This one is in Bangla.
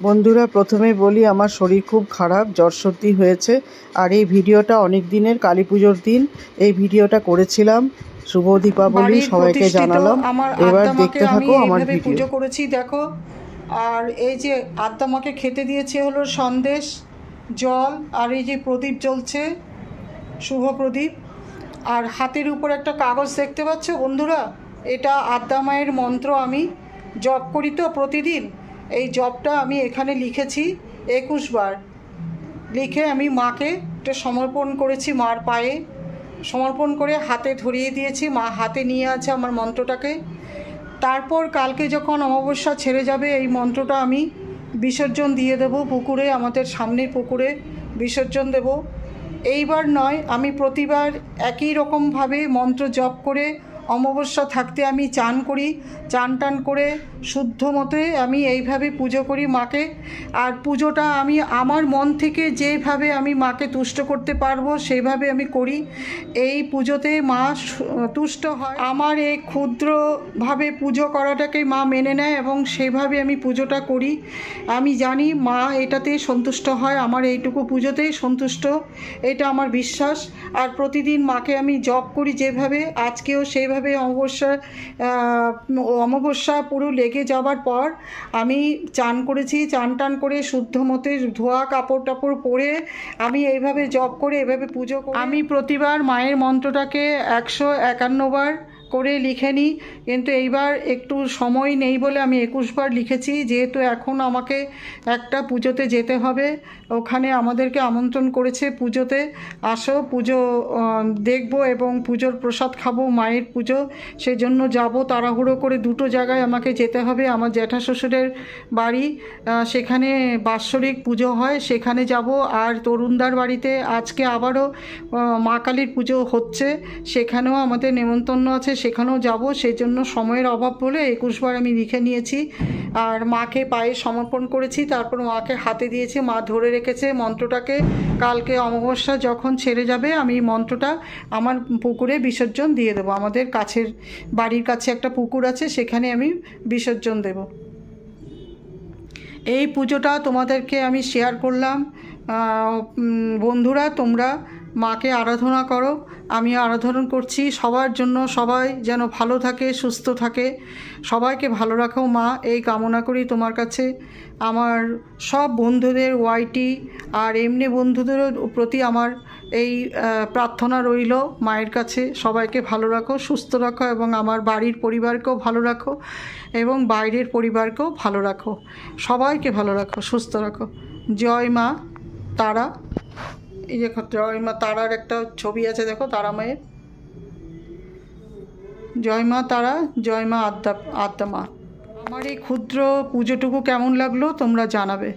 বন্ধুরা, প্রথমে বলি আমার শরীর খুব খারাপ, জ্বর সর্দি হয়েছে। আর এই ভিডিওটা অনেক দিনের, কালী পুজোর দিন এই ভিডিওটা করেছিলাম। শুভ দীপাবলি সবাইকে জানালাম। এবার দেখতে থাকো আমার ভিডিও। পুজো করেছি দেখো। আর এই যে আদ্দামাকে খেতে দিয়েছে হলো সন্দেশ, জল, আর এই যে প্রদীপ জ্বলছে, শুভ প্রদীপ। আর হাতের উপর একটা কাগজ দেখতে পাচ্ছ বন্ধুরা, এটা আদ্যা মায়ের মন্ত্র। আমি জপ করি তো প্রতিদিন, এই জপটা আমি এখানে লিখেছি 21 বার লিখে আমি মাকে এটা সমর্পণ করেছি, মার পায়ে সমর্পণ করে হাতে ধরিয়ে দিয়েছি। মা হাতে নিয়ে আছে আমার মন্ত্রটাকে। তারপর কালকে যখন অমাবস্যা ছেড়ে যাবে এই মন্ত্রটা আমি বিসর্জন দিয়ে দেব পুকুরে, আমাদের সামনের পুকুরে বিসর্জন দেব। এইবার নয়, আমি প্রতিবার একই রকমভাবে মন্ত্র জপ করে অমাবস্যা থাকতে আমি চান করি। চান টান করে শুদ্ধ মতে আমি এইভাবে পুজো করি মাকে। আর পুজোটা আমি আমার মন থেকে যেভাবে আমি মাকে তুষ্ট করতে পারবো সেইভাবে আমি করি। এই পুজোতে মা তুষ্ট হয়। আমার এই ক্ষুদ্রভাবে পুজো করাটাকে মা মেনে নেয় এবং সেইভাবে আমি পুজোটা করি। আমি জানি মা এটাতে সন্তুষ্ট হয়, আমার এইটুকু পুজোতেই সন্তুষ্ট, এটা আমার বিশ্বাস। আর প্রতিদিন মাকে আমি জপ করি যেভাবে, আজকেও সেইভাবে অমাবস্যা পুরো লেগে যাওয়ার পর আমি চান করেছি। চান টান করে শুদ্ধ মতে ধোয়া কাপড় টাপড় পরে আমি এইভাবে জপ করে এভাবে পুজো করি। আমি প্রতিবার মায়ের মন্ত্রটাকে 151 বার করে লিখে নিই, কিন্তু এইবার একটু সময় নেই বলে আমি 21 বার লিখেছি। যেহেতু এখন আমাকে একটা পুজোতে যেতে হবে, ওখানে আমাদেরকে আমন্ত্রণ করেছে পুজোতে, আসো পুজো দেখবো এবং পুজোর প্রসাদ খাবো, মায়ের পুজো, সেই জন্য যাব। তাড়াহুড়ো করে দুটো জায়গায় আমাকে যেতে হবে। আমার জ্যাঠা শ্বশুরের বাড়ি, সেখানে বাৎসরিক পুজো হয়, সেখানে যাব। আর তরুণদার বাড়িতে আজকে আবারও মা কালীর পুজো হচ্ছে, সেখানেও আমাদের নেমন্তন্ন আছে, সেখানেও যাব। সেই জন্য সময়ের অভাব বলে 21 বার আমি লিখে নিয়েছি। আর মাকে পায়ে সমর্পণ করেছি, তারপর মাকে হাতে দিয়েছি, মা ধরে রেখেছে মন্ত্রটাকে। কালকে অমাবস্যা যখন ছেড়ে যাবে আমি মন্ত্রটা আমার পুকুরে বিসর্জন দিয়ে দেবো। আমাদের কাছের বাড়ির কাছে একটা পুকুর আছে, সেখানে আমি বিসর্জন দেব। এই পুজোটা তোমাদেরকে আমি শেয়ার করলাম। বন্ধুরা, তোমরা মাকে আরাধনা করো, আমি আরাধনা করছি সবার জন্য। সবাই যেন ভালো থাকে, সুস্থ থাকে, সবাইকে ভালো রাখো মা, এই কামনা করি তোমার কাছে। আমার সব বন্ধুদের, ওয়াইটি আর এমনি বন্ধুদের প্রতি আমার এই প্রার্থনা রইল মায়ের কাছে, সবাইকে ভালো রাখো, সুস্থ রাখো এবং আমার বাড়ির পরিবারকেও ভালো রাখো এবং বাইরের পরিবারকেও ভালো রাখো। সবাইকে ভালো রাখো, সুস্থ রাখো। জয় মা তারা। এই দেখো জয় মা তারার একটা ছবি আছে, দেখো তারা মায়ের। জয় মা তারা, জয় মা আদ্যা মা। আমার এই ক্ষুদ্র পুজোটুকু কেমন লাগলো তোমরা জানাবে।